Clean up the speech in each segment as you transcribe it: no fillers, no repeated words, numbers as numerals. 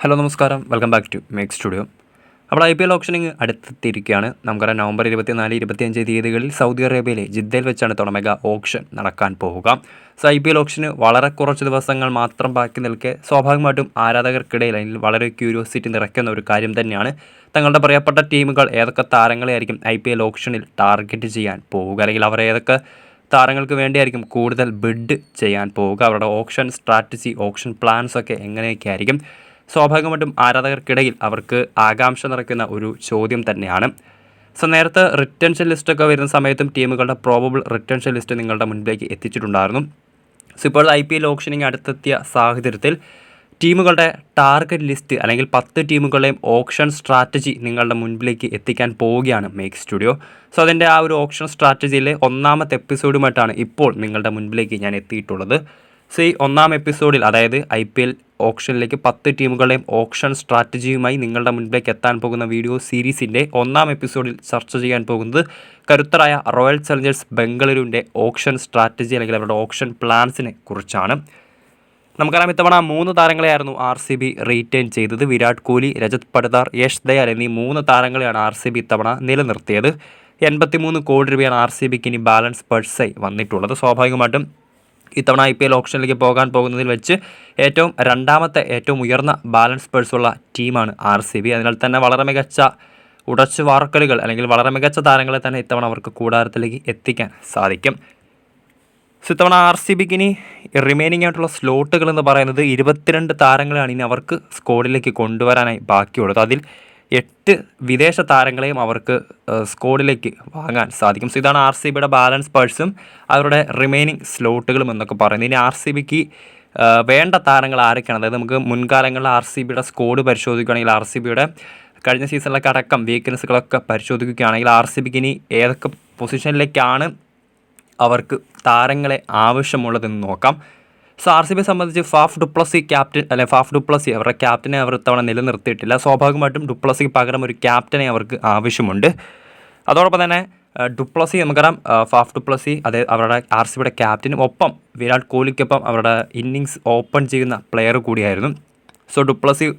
Hello നമസ്കാരം, welcome back to make studio. അപ്പോൾ IPL ഓപ്ഷനിങ് അടുത്തെത്തിയിരിക്കുകയാണ്. നമുക്കറിയാം നവംബർ 24, 25 തീയതികളിൽ സൗദി അറേബ്യയിലെ ജിദ്ദയിൽ വെച്ചാണ് മെഗാ ഓപ്ഷൻ നടക്കാൻ പോവുക. IPL ഓപ്ഷന് വളരെ കുറച്ച് ദിവസങ്ങൾ മാത്രം ബാക്കി നിൽക്കെ സ്വാഭാവികമായിട്ടും ആരാധകർക്കിടയിൽ അല്ലെങ്കിൽ വളരെ ക്യൂരിയോസിറ്റി നിറയ്ക്കുന്ന ഒരു കാര്യം തന്നെയാണ് തങ്ങളുടെ പ്രിയപ്പെട്ട ടീമുകൾ ഏതൊക്കെ താരങ്ങളെയായിരിക്കും IPL ഓപ്ഷനിൽ ടാർഗറ്റ് ചെയ്യാൻ പോവുക, അല്ലെങ്കിൽ അവർ ഏതൊക്കെ താരങ്ങൾക്ക് വേണ്ടിയായിരിക്കും കൂടുതൽ ബിഡ് ചെയ്യാൻ പോവുക, അവരുടെ ഓപ്ഷൻ സ്ട്രാറ്റജി, ഓപ്ഷൻ പ്ലാൻസ് ഒക്കെ എങ്ങനെയൊക്കെ ആയിരിക്കും. സ്വാഭാവികമായിട്ടും ആരാധകർക്കിടയിൽ അവർക്ക് ആകാംക്ഷ നിറയ്ക്കുന്ന ഒരു ചോദ്യം തന്നെയാണ്. നേരത്തെ റിട്ടൻഷൻ ലിസ്റ്റൊക്കെ വരുന്ന സമയത്തും ടീമുകളുടെ പ്രോബബിൾ റിട്ടൻഷൻ ലിസ്റ്റ് നിങ്ങളുടെ മുൻപിലേക്ക് എത്തിച്ചിട്ടുണ്ടായിരുന്നു. ഇപ്പോൾ IPL ഓപ്ഷനിങ് അടുത്തെത്തിയ സാഹചര്യത്തിൽ ടീമുകളുടെ ടാർഗറ്റ് ലിസ്റ്റ് അല്ലെങ്കിൽ 10 ടീമുകളുടെയും ഓപ്ഷൻ സ്ട്രാറ്റജി നിങ്ങളുടെ മുൻപിലേക്ക് എത്തിക്കാൻ പോവുകയാണ് മേക്ക് സ്റ്റുഡിയോ. അതിൻ്റെ ആ ഒരു ഓപ്ഷൻ സ്ട്രാറ്റജിയിലെ ഒന്നാമത്തെ എപ്പിസോഡുമായിട്ടാണ് ഇപ്പോൾ നിങ്ങളുടെ മുൻപിലേക്ക് ഞാൻ എത്തിയിട്ടുള്ളത്. ഈ ഒന്നാം എപ്പിസോഡിൽ, അതായത് IPL ഓപ്ഷനിലേക്ക് 10 ടീമുകളുടെയും ഓപ്ഷൻ സ്ട്രാറ്റജിയുമായി നിങ്ങളുടെ മുൻപിലേക്ക് എത്താൻ പോകുന്ന വീഡിയോ സീരീസിൻ്റെ ഒന്നാം എപ്പിസോഡിൽ ചർച്ച ചെയ്യാൻ പോകുന്നത് കരുത്തരായ റോയൽ ചലഞ്ചേഴ്സ് ബംഗളൂരുവിൻ്റെ ഓപ്ഷൻ സ്ട്രാറ്റജി അല്ലെങ്കിൽ അവരുടെ ഓപ്ഷൻ പ്ലാൻസിനെ കുറിച്ചാണ്. നമുക്കറിയാം ഇത്തവണ 3 താരങ്ങളെയായിരുന്നു RCB റീറ്റെയിൻ ചെയ്തത്. വിരാട് കോഹ്ലി, രജത് പടിദാർ, യശ് ദയാൽ എന്നീ 3 താരങ്ങളെയാണ് RCB ഇത്തവണ നിലനിർത്തിയത്. 83 കോടി രൂപയാണ് RCBക്ക് ഇനി ബാലൻസ് പഴ്സായി വന്നിട്ടുള്ളത്. സ്വാഭാവികമായിട്ടും ഇത്തവണ IPL ഓപ്ഷനിലേക്ക് പോകാൻ പോകുന്നതിൽ വെച്ച് രണ്ടാമത്തെ ഏറ്റവും ഉയർന്ന ബാലൻസ് പേഴ്സുള്ള ടീമാണ് RCB. അതിനാൽ തന്നെ വളരെ മികച്ച ഉടച്ചു വാർക്കലുകൾ അല്ലെങ്കിൽ വളരെ മികച്ച താരങ്ങളെ തന്നെ ഇത്തവണ അവർക്ക് കൂടാരത്തിലേക്ക് എത്തിക്കാൻ സാധിക്കും. ഇത്തവണ RCBക്ക് ഇനി റിമൈനിങ് ആയിട്ടുള്ള സ്ലോട്ടുകൾ എന്ന് പറയുന്നത് 22 താരങ്ങളെയാണ് ഇനി അവർക്ക് സ്ക്വാഡിലേക്ക് കൊണ്ടുവരാനായി ബാക്കിയുള്ളത്. അതിൽ 8 വിദേശ താരങ്ങളെയും അവർക്ക് സ്ക്വാഡിലേക്ക് വാങ്ങാൻ സാധിക്കും. ഇതാണ് RCBയുടെ ബാലൻസ് പേഴ്സും അവരുടെ റിമൈനിങ് സ്ലോട്ടുകളും എന്നൊക്കെ പറയുന്നത്. ഇനി RCBക്ക് വേണ്ട താരങ്ങൾ ആരൊക്കെയാണ്? അതായത് നമുക്ക് മുൻകാലങ്ങളിൽ RCBയുടെ സ്ക്വാഡ് പരിശോധിക്കുകയാണെങ്കിൽ, RCBയുടെ കഴിഞ്ഞ സീസണിലൊക്കെ അടക്കം വീക്ക്നെസ്സുകളൊക്കെ പരിശോധിക്കുകയാണെങ്കിൽ RCBക്ക് ഇനി ഏതൊക്കെ പൊസിഷനിലേക്കാണ് അവർക്ക് താരങ്ങളെ ആവശ്യമുള്ളതെന്ന് നോക്കാം. RCBയെ സംബന്ധിച്ച് ഫാഫ് ഡുപ്ലസി അവരുടെ ക്യാപ്റ്റനെ അവർ ഇത്തവണ നിലനിർത്തിയിട്ടില്ല. സ്വാഭാവികമായിട്ടും ഡുപ്ലസിക്ക് പകരം ഒരു ക്യാപ്റ്റനെ അവർക്ക് ആവശ്യമുണ്ട്. അതോടൊപ്പം തന്നെ ഡുപ്ലസി നമുക്കറിയാം, ഫാഫ് ഡുപ്ലസി അവരുടെ RCBയുടെ ക്യാപ്റ്റനും ഒപ്പം വിരാട് കോഹ്ലിക്കൊപ്പം അവരുടെ ഇന്നിങ്സ് ഓപ്പൺ ചെയ്യുന്ന പ്ലെയർ കൂടിയായിരുന്നു. ഡുപ്ലസി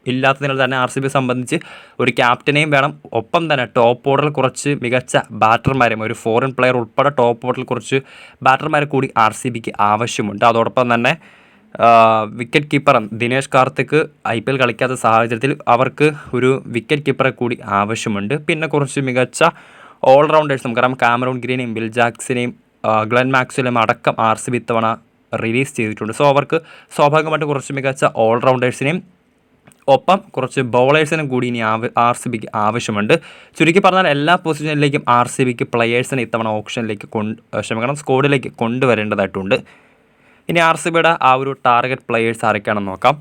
ഇല്ലാത്തതിനാൽ തന്നെ RCBയെ സംബന്ധിച്ച് ഒരു ക്യാപ്റ്റനെയും വേണം. ഒപ്പം തന്നെ ടോപ്പ് ഓർഡറിൽ കുറച്ച് മികച്ച ബാറ്റർമാരെയും, ഒരു ഫോറിൻ പ്ലെയർ ഉൾപ്പെടെ ടോപ്പ് ഓർഡറിൽ കുറച്ച് ബാറ്റർമാരെ കൂടി RCBക്ക് ആവശ്യമുണ്ട്. അതോടൊപ്പം തന്നെ wicket keeper Dinesh Karthik IPL കളിക്കാത്ത സാഹചര്യത്തിൽ അവർക്ക് ഒരു വിക്കറ്റ് കീപ്പറെ കൂടി ആവശ്യമുണ്ട്. പിന്നെ കുറച്ച് മികച്ച ഓൾറൗണ്ടേഴ്സ് നമുക്കറിയാം, കാമറൂൺ ഗ്രീനെയും ബിൽ ജാക്സനെയും ഗ്ലെൻ മാക്സ്വെല്ലും അടക്കം RCB ഇത്തവണ റിലീസ് ചെയ്തിട്ടുണ്ട്. അവർക്ക് സ്വാഭാവികമായിട്ട് കുറച്ച് മികച്ച ഓൾറൗണ്ടേഴ്സിനെയും ഒപ്പം കുറച്ച് ബൗളേഴ്സിനും കൂടി ഇനി RCBക്ക് ആവശ്യമുണ്ട്. ചുരുക്കി പറഞ്ഞാൽ എല്ലാ പൊസിഷനിലേക്കും RCBക്ക് പ്ലെയേഴ്സിനെ ഇത്തവണ ഓപ്ഷനിലേക്ക് സ്ക്വാഡിലേക്ക് കൊണ്ടുവരേണ്ടതായിട്ടുണ്ട്. ഇനി RCBയുടെ ആ ഒരു ടാർഗറ്റ് പ്ലെയേഴ്സ് ആരൊക്കെയാണെന്ന് നോക്കാം.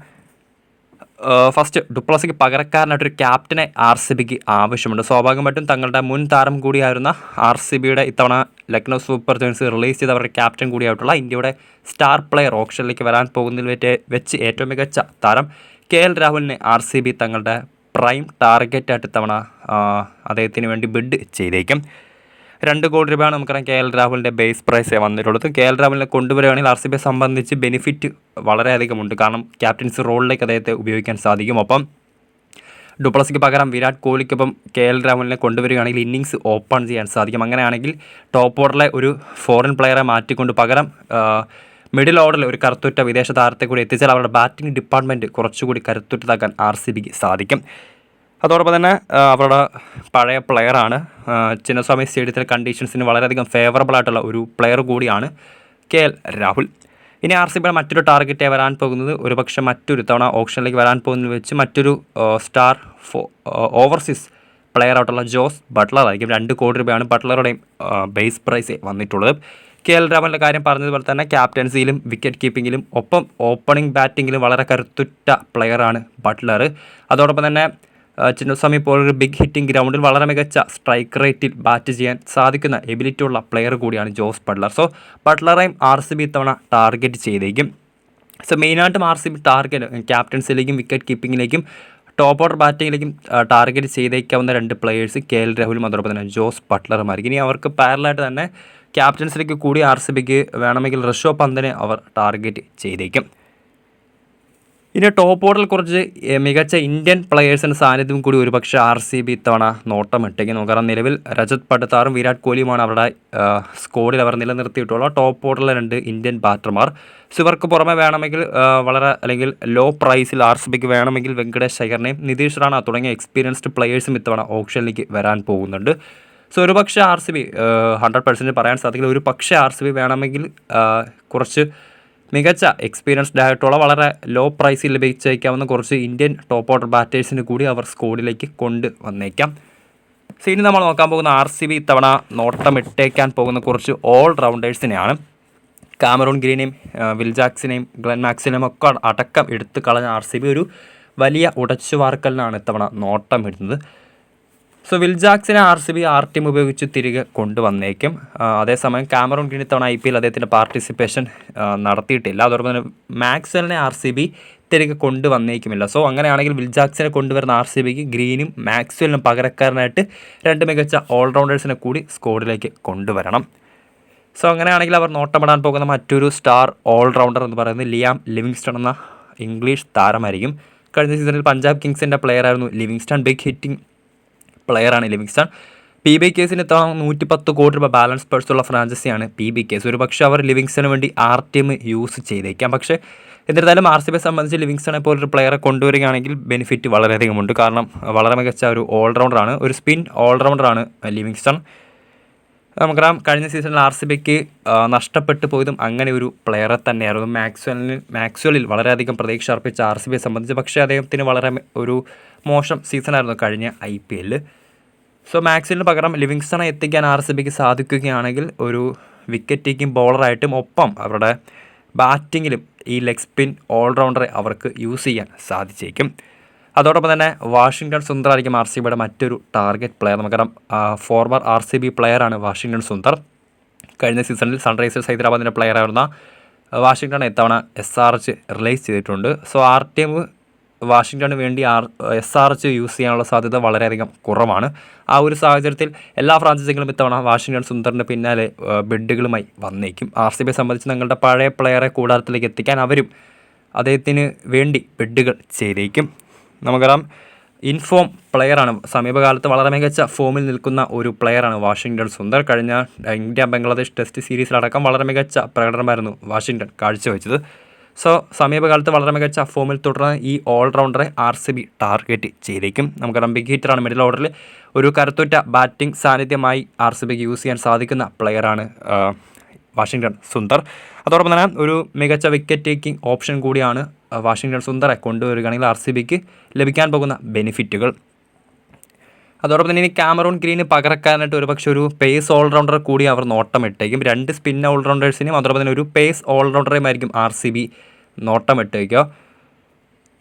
ഫസ്റ്റ്, ഡുപ്ലസിക്ക് പകരക്കാരനായിട്ടൊരു ക്യാപ്റ്റനെ RCBക്ക് ആവശ്യമുണ്ട്. സ്വാഭാവികമായിട്ടും തങ്ങളുടെ മുൻ താരം കൂടിയായിരുന്ന RCBയുടെ ഇത്തവണ ലക്നൗ സൂപ്പർ ജയൻസ് റിലീസ് ചെയ്ത അവരുടെ ക്യാപ്റ്റൻ കൂടിയായിട്ടുള്ള ഇന്ത്യയുടെ സ്റ്റാർ പ്ലെയർ ഓപ്ഷനിലേക്ക് വരാൻ പോകുന്നതിൽ വെച്ച് ഏറ്റവും മികച്ച താരം KL രാഹുലിനെ RCB തങ്ങളുടെ പ്രൈം ടാർഗറ്റായിട്ട് ഇത്തവണ അദ്ദേഹത്തിന് വേണ്ടി ബിഡ് ചെയ്തേക്കും. 2 കോടി രൂപയാണ് നമുക്കറിയാം KL രാഹുലിൻ്റെ ബേസ് പ്രൈസ് വന്നിട്ടുള്ളത്. KL രാഹുലിനെ കൊണ്ടുവരികയാണെങ്കിൽ RCBയെ സംബന്ധിച്ച് ബെനിഫിറ്റ് വളരെയധികമുണ്ട്. കാരണം ക്യാപ്റ്റൻസി റോളിലേക്ക് അദ്ദേഹത്തെ ഉപയോഗിക്കാൻ സാധിക്കും. ഒപ്പം ഡുപ്ലസിക്ക് പകരം വിരാട് കോഹ്ലിക്കൊപ്പം KL രാഹുലിനെ കൊണ്ടുവരികയാണെങ്കിൽ ഇന്നിങ്സ് ഓപ്പൺ ചെയ്യാൻ സാധിക്കും. അങ്ങനെയാണെങ്കിൽ ടോപ്പ് ഓർഡറിലെ ഒരു ഫോറിൻ പ്ലെയറെ മാറ്റിക്കൊണ്ട് പകരം മിഡിൽ ഓർഡറിൽ ഒരു കരുത്തുറ്റ വിദേശ താരത്തെ കൂടി എത്തിച്ചാൽ അവരുടെ ബാറ്റിംഗ് ഡിപ്പാർട്ട്മെൻറ്റ് കുറച്ചുകൂടി കരുത്തുറ്റതാക്കാൻ RCBക്ക് സാധിക്കും. അതോടൊപ്പം തന്നെ അവരുടെ പഴയ പ്ലെയറാണ്, ചിന്നസ്വാമി സ്റ്റേഡിയത്തിലെ കണ്ടീഷൻസിന് വളരെയധികം ഫേവറബിൾ ആയിട്ടുള്ള ഒരു പ്ലെയർ കൂടിയാണ് KL രാഹുൽ. ഇനി RCBയുടെ മറ്റൊരു ടാർഗറ്റായി വരാൻ പോകുന്നത് ഒരുപക്ഷെ മറ്റൊരു തവണ ഓപ്ഷനിലേക്ക് വരാൻ പോകുന്നതിൽ വെച്ച് മറ്റൊരു സ്റ്റാർ ഓവർസീസ് പ്ലെയർ ആയിട്ടുള്ള ജോസ് ബട്ട്ലർ ആയിരിക്കും. 2 കോടി രൂപയാണ് ബട്ട്ലറുടെയും ബേസ് പ്രൈസ് വന്നിട്ടുള്ളത്. KL രാഹുലിൻ്റെ കാര്യം പറഞ്ഞതുപോലെ തന്നെ ക്യാപ്റ്റൻസിയിലും വിക്കറ്റ് കീപ്പിങ്ങിലും ഒപ്പം ഓപ്പണിംഗ് ബാറ്റിങ്ങിലും വളരെ കരുത്തുറ്റ പ്ലെയറാണ് ബട്ട്ലർ. അതോടൊപ്പം തന്നെ ചിന്നസ്വാമി പോലൊരു ബിഗ് ഹിറ്റിംഗ് ഗ്രൗണ്ടിൽ വളരെ മികച്ച സ്ട്രൈക്ക് റേറ്റിൽ ബാറ്റ് ചെയ്യാൻ സാധിക്കുന്ന എബിലിറ്റി ഉള്ള പ്ലെയർ കൂടിയാണ് ജോസ് ബട്ട്ലർ. ബട്ട്ലറേയും RCB ഇത്തവണ ടാർഗറ്റ് ചെയ്തേക്കും. മെയിനായിട്ടും RCB ടാർഗറ്റ് ക്യാപ്റ്റൻസിയിലേക്കും വിക്കറ്റ് കീപ്പിങ്ങിലേക്കും ടോപ്പ് ഓർഡർ ബാറ്റിങ്ങിലേക്കും ടാർഗറ്റ് ചെയ്തേക്കാവുന്ന 2 പ്ലെയേഴ്സ് KL രാഹുലും അതോടൊപ്പം തന്നെ ജോസ് ബട്ട്ലറുമായിരിക്കും. ഇനി അവർക്ക് പാരലായിട്ട് തന്നെ ക്യാപ്റ്റൻസിലേക്ക് കൂടി RCBക്ക് വേണമെങ്കിൽ ഋഷഭ് പന്തിനെ അവർ ടാർഗറ്റ് ചെയ്തേക്കും. ഇനി ടോപ്പ് ഓർഡറിൽ കുറച്ച് മികച്ച ഇന്ത്യൻ പ്ലെയേഴ്സിൻ്റെ സാന്നിധ്യം കൂടി ഒരുപക്ഷെ RCB ഇത്തവണ നോട്ടമിട്ടേക്ക് നോക്കാം. നിലവിൽ രജത് പടിത്താറും വിരാട് കോഹ്ലിയുമാണ് അവരുടെ സ്ക്വാഡിൽ അവർ നിലനിർത്തിയിട്ടുള്ള ടോപ്പ് ഓർഡറിലെ 2 ഇന്ത്യൻ ബാറ്റർമാർ. സോ ഇവർക്ക് പുറമെ വേണമെങ്കിൽ വളരെ അല്ലെങ്കിൽ ലോ പ്രൈസിൽ RCBക്ക് വേണമെങ്കിൽ വെങ്കടേഷ് അയ്യറിനെയും നിതീഷ് റാണ തുടങ്ങിയ എക്സ്പീരിയൻസ്ഡ് പ്ലെയേഴ്സും ഇത്തവണ ഓപ്ഷനിലേക്ക് വരാൻ പോകുന്നുണ്ട്. സോ ഒരുപക്ഷെ RCB 100% പറയാൻ സാധിക്കില്ല. ഒരു പക്ഷേ RCB വേണമെങ്കിൽ കുറച്ച് മികച്ച എക്സ്പീരിയൻസ്ഡ് ആയിട്ടുള്ള വളരെ ലോ പ്രൈസിൽ ലഭിച്ചേക്കാവുന്ന കുറച്ച് ഇന്ത്യൻ ടോപ്പ് ഓർഡർ ബാറ്റേഴ്സിന് കൂടി അവർ സ്ക്വാഡിലേക്ക് കൊണ്ടുവന്നേക്കാം. സോ ഇനി നമ്മൾ നോക്കാൻ പോകുന്ന RCB ഇത്തവണ നോട്ടമിട്ടേക്കാൻ പോകുന്ന കുറച്ച് ഓൾ റൗണ്ടേഴ്സിനെയാണ്. കാമറൂൺ ഗ്രീനെയും വിൽ ജാക്സിനെയും ഗ്ലെൻ മാക്സ്വെലിനെയും ഒക്കെ അടക്കം എടുത്തു കളഞ്ഞ RCB ഒരു വലിയ ഉടച്ചുവാർക്കലിനാണ് ഇത്തവണ നോട്ടമിടുന്നത്. സോ വിൽ ജാക്സിനെ RCB ടീം ഉപയോഗിച്ച് തിരികെ കൊണ്ടുവന്നേക്കും. അതേസമയം കാമറൂൺ ഗ്രീൻ ഇത്തവണ IPL അദ്ദേഹത്തിൻ്റെ പാർട്ടിസിപ്പേഷൻ നടത്തിയിട്ടില്ല. അതോടൊപ്പം തന്നെ മാക്സ്വെലിനെ RCB തിരികെ കൊണ്ടുവന്നേക്കുമില്ല. സോ അങ്ങനെയാണെങ്കിൽ വിൽ ജാക്സിനെ കൊണ്ടുവരുന്ന RCBക്ക് ഗ്രീനും മാക്സ്വെലിനും പകരക്കാരനായിട്ട് 2 മികച്ച ഓൾറൗണ്ടേഴ്സിനെ കൂടി സ്ക്വാഡിലേക്ക് കൊണ്ടുവരണം. സോ അങ്ങനെയാണെങ്കിൽ അവർ നോട്ടമിടാൻ പോകുന്ന മറ്റൊരു സ്റ്റാർ ഓൾറൗണ്ടർ എന്ന് പറയുന്നത് ലിയാം ലിവിങ്സ്റ്റൺ എന്ന ഇംഗ്ലീഷ് താരമായിരിക്കും. കഴിഞ്ഞ സീസണിൽ പഞ്ചാബ് കിങ്സിൻ്റെ പ്ലെയറായിരുന്നു ലിവിങ്സ്റ്റൺ. ബിഗ് ഹിറ്റിംഗ് പ്ലെയറാണ് ലിവിങ്സ്റ്റൺ. PBKസിന് ഇത്തവണ 110 കോടി രൂപ ബാലൻസ് പേഴ്സുള്ള ഫ്രാഞ്ചൈസിയാണ് PBKs. ഒരു പക്ഷേ അവർ ലിവിങ്സ്റ്റണിന് വേണ്ടി ടീം യൂസ് ചെയ്തേക്കാം. പക്ഷേ എന്നിരുന്നാലും RCBയെ സംബന്ധിച്ച് ലിവിങ്സ്റ്റണെ പോലൊരു പ്ലെയറെ കൊണ്ടുവരികയാണെങ്കിൽ ബെനിഫിറ്റ് വളരെയധികമുണ്ട്. കാരണം വളരെ മികച്ച ഒരു ഓൾറൗണ്ടറാണ്, ഒരു സ്പിൻ ഓൾറൗണ്ടറാണ് ലിവിങ്സ്റ്റൺ. നമുക്കറിയാം കഴിഞ്ഞ സീസണിൽ RCBക്ക് നഷ്ടപ്പെട്ടു പോയതും അങ്ങനെ ഒരു പ്ലെയറെ തന്നെയായിരുന്നു. മാക്സ്വെലിൽ വളരെയധികം പ്രതീക്ഷ അർപ്പിച്ച RCBയെ സംബന്ധിച്ച് പക്ഷേ അദ്ദേഹത്തിന് വളരെ ഒരു മോശം സീസണായിരുന്നു കഴിഞ്ഞ IPL. സോ മാക്സ്വെലിന് പകരം ലിവിങ്സ്റ്റണെ എത്തിക്കാൻ RCBക്ക് സാധിക്കുകയാണെങ്കിൽ ഒരു വിക്കറ്റ് ടേക്കിംഗ് ബോളറായിട്ടും ഒപ്പം അവരുടെ ബാറ്റിങ്ങിലും ഈ ലെഗ് സ്പിൻ ഓൾറൗണ്ടറെ അവർക്ക് യൂസ് ചെയ്യാൻ സാധിച്ചേക്കും. അതോടൊപ്പം തന്നെ വാഷിങ്ടൺ സുന്ദർ ആയിരിക്കും RCBയുടെ മറ്റൊരു ടാർഗറ്റ് പ്ലെയർ. നമുക്കറിയാം ഫോർമർ RCB പ്ലെയറാണ് വാഷിങ്ടൺ സുന്ദർ. കഴിഞ്ഞ സീസണിൽ സൺറൈസേഴ്സ് ഹൈദരാബാദിൻ്റെ പ്ലെയറായിരുന്ന വാഷിങ്ടൺ ഇത്തവണ SRH റിലീസ് ചെയ്തിട്ടുണ്ട്. സോ ടീം വാഷിങ്ടണിന് വേണ്ടി SRH യൂസ് ചെയ്യാനുള്ള സാധ്യത വളരെയധികം കുറവാണ്. ആ ഒരു സാഹചര്യത്തിൽ എല്ലാ ഫ്രാഞ്ചൈസികളും ഇത്തവണ വാഷിങ്ടൺ സുന്ദറിൻ്റെ പിന്നാലെ ബിഡുകളുമായി വന്നേക്കും. RCBയെ സംബന്ധിച്ച് തങ്ങളുടെ പഴയ പ്ലെയറെ കൂടാരത്തിലേക്ക് എത്തിക്കാൻ അവരും അദ്ദേഹത്തിന് വേണ്ടി ബിഡുകൾ ചെയ്തേക്കും. നമുക്കറിയാം ഇൻഫോം പ്ലെയറാണ്. സമീപകാലത്ത് വളരെ മികച്ച ഫോമിൽ നിൽക്കുന്ന ഒരു പ്ലെയറാണ് വാഷിങ്ടൺ സുന്ദർ. കഴിഞ്ഞ ഇന്ത്യ ബംഗ്ലാദേശ് ടെസ്റ്റ് സീരീസിലടക്കം വളരെ മികച്ച പ്രകടനമായിരുന്നു വാഷിങ്ടൺ കാഴ്ചവെച്ചത്. സോ സമീപകാലത്ത് വളരെ മികച്ച ഫോമിൽ തുടർന്ന് ഈ ഓൾറൗണ്ടറെ RCB ടാർഗറ്റ് ചെയ്തേക്കും. നമുക്കറിയാം ബിഗ് ഹിറ്ററാണ്. മിഡിൽ ഓർഡറിൽ ഒരു കരുത്തുറ്റ ബാറ്റിംഗ് സാന്നിധ്യമായി RCBക്ക് യൂസ് ചെയ്യാൻ സാധിക്കുന്ന പ്ലെയറാണ് വാഷിങ്ടൺ സുന്ദർ. അതോടൊപ്പം തന്നെ ഒരു മികച്ച വിക്കറ്റ് ടേക്കിംഗ് ഓപ്ഷൻ കൂടിയാണ് വാഷിങ്ടൺ സുന്ദറെ കൊണ്ടുവരികയാണെങ്കിൽ RCBക്ക് ലഭിക്കാൻ പോകുന്ന ബെനിഫിറ്റുകൾ. അതോടൊപ്പം തന്നെ ഇനി കാമറൂൺ ഗ്രീന് പകരക്കാരനായിട്ട് ഒരുപക്ഷെ ഒരു പേസ് ഓൾറൗണ്ടർ കൂടി അവർ നോട്ടമിട്ടേക്കും. 2 സ്പിൻ ഓൾറൗണ്ടേഴ്സിനെയും അതോടൊപ്പം തന്നെ ഒരു പേസ് ഓൾറൗണ്ടറേയും ആയിരിക്കും RCB നോട്ടമിട്ടേക്കുക.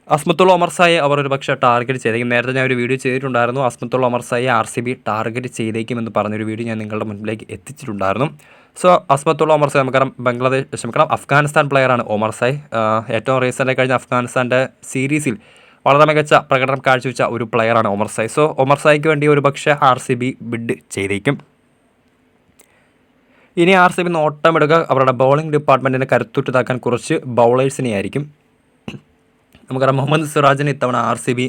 അസ്മത്തുള്ള ഒമർസായെ അവർ ഒരു പക്ഷേ ടാർഗറ്റ് ചെയ്തേക്കും. നേരത്തെ ഞാൻ ഒരു വീഡിയോ ചെയ്തിട്ടുണ്ടായിരുന്നു. അസ്മത്തുള്ള ഒമർസായെ RCB ടാർഗറ്റ് ചെയ്തേക്കുമെന്ന് പറഞ്ഞൊരു വീഡിയോ ഞാൻ നിങ്ങളുടെ മുന്നിലേക്ക് എത്തിച്ചിട്ടുണ്ടായിരുന്നു. സോ അസ്മത്തുള്ള ഒമർസായ് നമുക്കറിയാം അഫ്ഗാനിസ്ഥാൻ പ്ലെയറാണ് ഒമർസായ്. ഏറ്റവും റീസെൻ്റായി കഴിഞ്ഞ അഫ്ഗാനിസ്ഥാൻ്റെ സീരീസിൽ വളരെ മികച്ച പ്രകടനം കാഴ്ചവെച്ച ഒരു പ്ലെയറാണ് ഒമർസായ്. സോ ഒമർസായ്ക്ക് വേണ്ടി ഒരു പക്ഷേ RCB ബിഡ് ചെയ്തേക്കും. ഇനി RCB നോട്ടമിടുക അവരുടെ ബൗളിംഗ് ഡിപ്പാർട്ട്മെൻറ്റിനെ കരുത്തുറ്റതാക്കാൻ കുറച്ച് ബൗളേഴ്സിനെ ആയിരിക്കും. നമുക്കറിയാം മുഹമ്മദ് സിറാജിനെ ഇത്തവണ RCB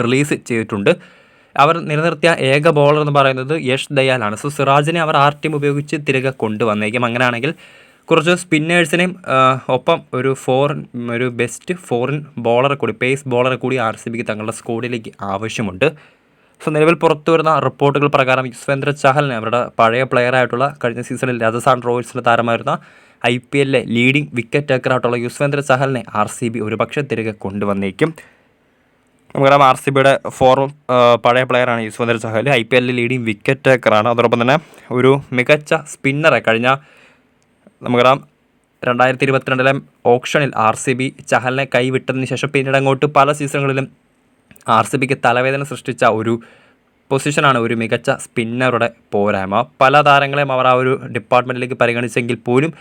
റിലീസ് ചെയ്തിട്ടുണ്ട്. അവർ നിലനിർത്തിയ ഏക ബോളർ എന്ന് പറയുന്നത് യഷ് ദയാലാണ്. സോ സിറാജിനെ അവർ ടീം ഉപയോഗിച്ച് തിരികെ കൊണ്ടുവന്നേക്കും. അങ്ങനെയാണെങ്കിൽ കുറച്ച് സ്പിന്നേഴ്സിനെയും ഒപ്പം ഒരു ബെസ്റ്റ് ഫോറിൻ ബോളറെ കൂടി പേസ് ബോളറെ കൂടി RCBക്ക് തങ്ങളുടെ സ്ക്വാഡിലേക്ക് ആവശ്യമുണ്ട്. സോ നിലവിൽ പുറത്തു വരുന്ന റിപ്പോർട്ടുകൾ പ്രകാരം യുസ്വേന്ദ്ര ചഹലിനെ അവരുടെ പഴയ പ്ലെയറായിട്ടുള്ള കഴിഞ്ഞ സീസണിൽ രാജസ്ഥാൻ റോയൽസിൻ്റെ താരമായിരുന്ന IPLലെ ലീഡിംഗ് വിക്കറ്റ് ടേക്കറായിട്ടുള്ള യുസ്വേന്ദ്ര ചഹലിനെ RCB ഒരുപക്ഷെ തിരികെ കൊണ്ടുവന്നേക്കും. നമുക്കറിയാം RCBയുടെ പഴയ പ്ലെയറാണ് യുസ്വേന്ദ്ര ചഹൽ. IPLലെ ലീഡിംഗ് വിക്കറ്റ് ടേക്കറാണ്. അതോടൊപ്പം തന്നെ ഒരു മികച്ച സ്പിന്നറെ കഴിഞ്ഞ നമുക്കറിയാം 2022 ഓപ്ഷനിൽ RCB ചഹലിനെ കൈവിട്ടതിന് ശേഷം പിന്നീട് അങ്ങോട്ട് പല സീസണുകളിലും RCBക്ക് തലവേദന സൃഷ്ടിച്ച ഒരു പൊസിഷനാണ് ഒരു മികച്ച സ്പിന്നറുടെ പോരായ്മ. പല താരങ്ങളെയും അവർ ആ ഒരു ഡിപ്പാർട്ട്മെൻറ്റിലേക്ക് പരിഗണിച്ചെങ്കിൽ പോലും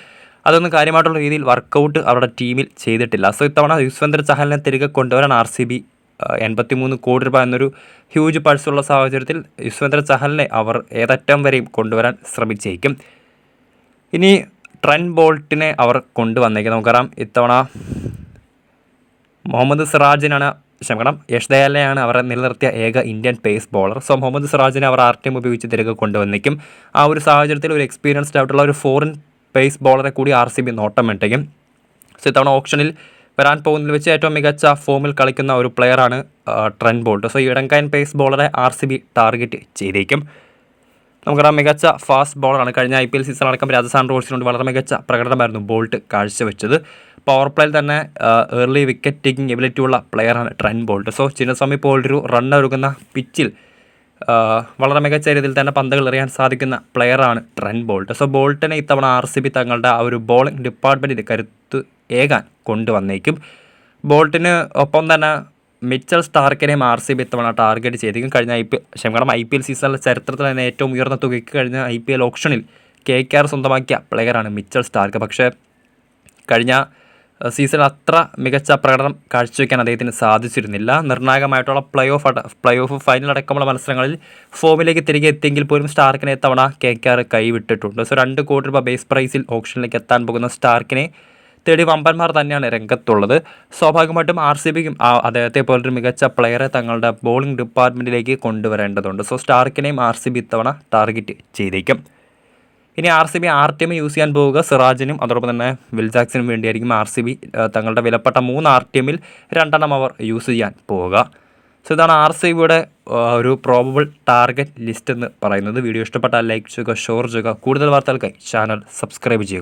അതൊന്നും കാര്യമായിട്ടുള്ള രീതിയിൽ വർക്കൗട്ട് അവരുടെ ടീമിൽ ചെയ്തിട്ടില്ല. സോ ഇത്തവണ യുസ്വേന്ദ്ര ചഹലിനെ തിരികെ കൊണ്ടുവരാൻ RCB 83 കോടി രൂപ എന്നൊരു ഹ്യൂജ് പൾസുള്ള സാഹചര്യത്തിൽ യുസ്വേന്ദ്ര ചഹലിനെ അവർ ഏതറ്റം വരെയും കൊണ്ടുവരാൻ ശ്രമിച്ചേക്കും. ഇനി ട്രെൻറ്റ് ബോൾട്ടിനെ അവർ കൊണ്ടുവന്നേക്കും. നമുക്കറിയാം ഇത്തവണ മുഹമ്മദ് സിറാജിനാണ് യഷ് ദയാലിനെയാണ് അവരെ നിലനിർത്തിയ ഏക Indian pace bowler. So Mohammed സിറാജിനെ അവർ ആർടിഎം ഉപയോഗിച്ച് തിരികെ കൊണ്ടുവന്നേക്കും. ആ ഒരു സാഹചര്യത്തിൽ ഒരു എക്സ്പീരിയൻസ്ഡ് ആയിട്ടുള്ള ഒരു ഫോറിൻ പേസ് ബോളറെ കൂടി RCB നോട്ടം വെട്ടിക്കും. സോ ഇത്തവണ ഓപ്ഷനിൽ വരാൻ പോകുന്നതിൽ വെച്ച് ഏറ്റവും മികച്ച ഫോമിൽ കളിക്കുന്ന ഒരു പ്ലെയറാണ് ട്രെൻറ്റ് ബോൾട്ട്. സോ ഈ ഇടങ്കൈൻ പേസ് ബോളറെ RCB ടാർഗറ്റ് ചെയ്തേക്കും. നമുക്കറിയാം മികച്ച ഫാസ്റ്റ് ബോളറാണ്. കഴിഞ്ഞ IPL സീസൺ അടക്കം രാജസ്ഥാൻ റോയൽസിനോട് വളരെ മികച്ച പ്രകടനമായിരുന്നു ബോൾട്ട് കാഴ്ചവെച്ചത്. പവർ പ്ലേയിൽ തന്നെ ഏർലി വിക്കറ്റ് ടേക്കിംഗ് എബിലിറ്റി ഉള്ള പ്ലെയറാണ് ട്രെൻറ്റ് ബോൾട്ട്. സോ ചിന്നസ്വാമി പോലൊരു റണ്ണൊരുക്കുന്ന പിച്ചിൽ വളരെ മികച്ച രീതിയിൽ തന്നെ പന്തുകൾ എറിയാൻ സാധിക്കുന്ന പ്ലെയറാണ് ട്രെൻറ്റ് ബോൾട്ട്. സോ ബോൾട്ടിനെ ഇത്തവണ RCB തങ്ങളുടെ ആ ഒരു ബോളിംഗ് ഡിപ്പാർട്ട്മെൻറ്റിൽ കരുത്ത് ഏകാൻ കൊണ്ടുവന്നേക്കും. ബോൾട്ടിന് ഒപ്പം തന്നെ മിച്ചൽ സ്റ്റാർക്കിനെയും RCB ഇത്തവണ ടാർഗറ്റ് ചെയ്തേക്കും. കഴിഞ്ഞ IPL സീസണിലെ ചരിത്രത്തിൽ തന്നെ ഏറ്റവും ഉയർന്ന തുകയ്ക്ക് കഴിഞ്ഞ IPL ഓപ്ഷനിൽ KKR സ്വന്തമാക്കിയ പ്ലെയറാണ് മിച്ചൽ സ്റ്റാർക്ക്. പക്ഷേ കഴിഞ്ഞ സീസണിൽ അത്ര മികച്ച പ്രകടനം കാഴ്ചവെക്കാൻ അദ്ദേഹത്തിന് സാധിച്ചിരുന്നില്ല. നിർണായകമായിട്ടുള്ള പ്ലേ ഓഫ് ഫൈനൽ അടക്കമുള്ള മത്സരങ്ങളിൽ ഫോമിലേക്ക് തിരികെ എത്തിയെങ്കിൽ പോലും സ്റ്റാർക്കിനെ ഇത്തവണ KKR കൈവിട്ടിട്ടുണ്ട്. സോ 2 കോടി രൂപ ബേസ് പ്രൈസിൽ ഓപ്ഷനിലേക്ക് എത്താൻ പോകുന്ന സ്റ്റാർക്കിനെ തേടി വമ്പന്മാർ തന്നെയാണ് രംഗത്തുള്ളത്. സ്വാഭാവികമായിട്ടും RCBക്കും അദ്ദേഹത്തെ പോലൊരു മികച്ച പ്ലെയറെ തങ്ങളുടെ ബോളിംഗ് ഡിപ്പാർട്ട്മെൻറ്റിലേക്ക് കൊണ്ടുവരേണ്ടതുണ്ട്. സോ സ്റ്റാർക്കിനെയും RCB ഇത്തവണ ടാർഗറ്റ് ചെയ്തേക്കും. ഇനി RCB RTM യൂസ് ചെയ്യാൻ പോവുക സിറാജിനും അതോടൊപ്പം തന്നെ വിൽ ജാക്സനും വേണ്ടിയായിരിക്കും. RCB തങ്ങളുടെ വിലപ്പെട്ട 3 RTMൽ 2 അവർ യൂസ് ചെയ്യാൻ പോവുക. സോ ഇതാണ് RCBയുടെ ഒരു പ്രോബബിൾ ടാർഗറ്റ് ലിസ്റ്റ് എന്ന് പറയുന്നത്. വീഡിയോ ഇഷ്ടപ്പെട്ടാൽ ലൈക്ക് ചെയ്യുക, ഷെയർ ചെയ്യുക. കൂടുതൽ വാർത്തകൾക്കായി ചാനൽ സബ്സ്ക്രൈബ് ചെയ്യുക.